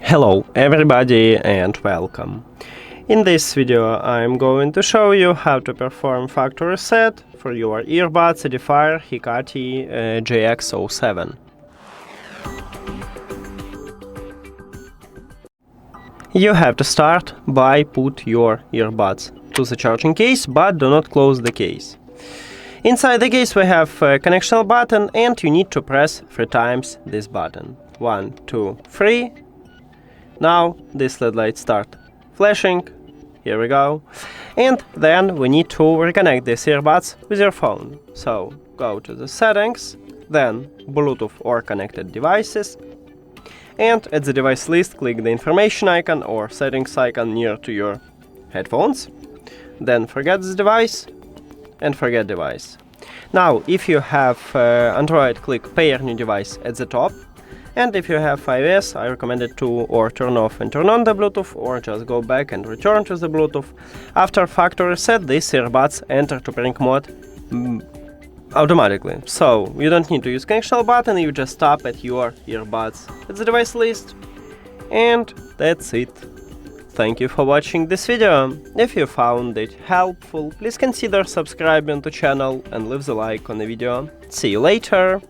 Hello everybody and welcome. In this video I'm going to show you how to perform factory reset for your earbuds EDIFIER HECATE GX07. You have to start by put your earbuds to the charging case, but do not close the case. Inside the case we have a connection button and you need to press 3 times this button. 1, 2, 3. Now this LED light start flashing. Here we go. And then we need to reconnect these earbuds with your phone. So go to the settings, then Bluetooth or connected devices. And at the device list click the information icon or settings icon near to your headphones. Then forget this device and forget device. Now if you have Android, click pair new device at the top. And if you have iOS, I recommend it to or turn off and turn on the Bluetooth, or just go back and return to the Bluetooth. After factory reset, these earbuds enter to pairing mode automatically. So you don't need to use connection button, you just tap at your earbuds at the device list. And that's it. Thank you for watching this video. If you found it helpful, please consider subscribing to the channel and leave the like on the video. See you later!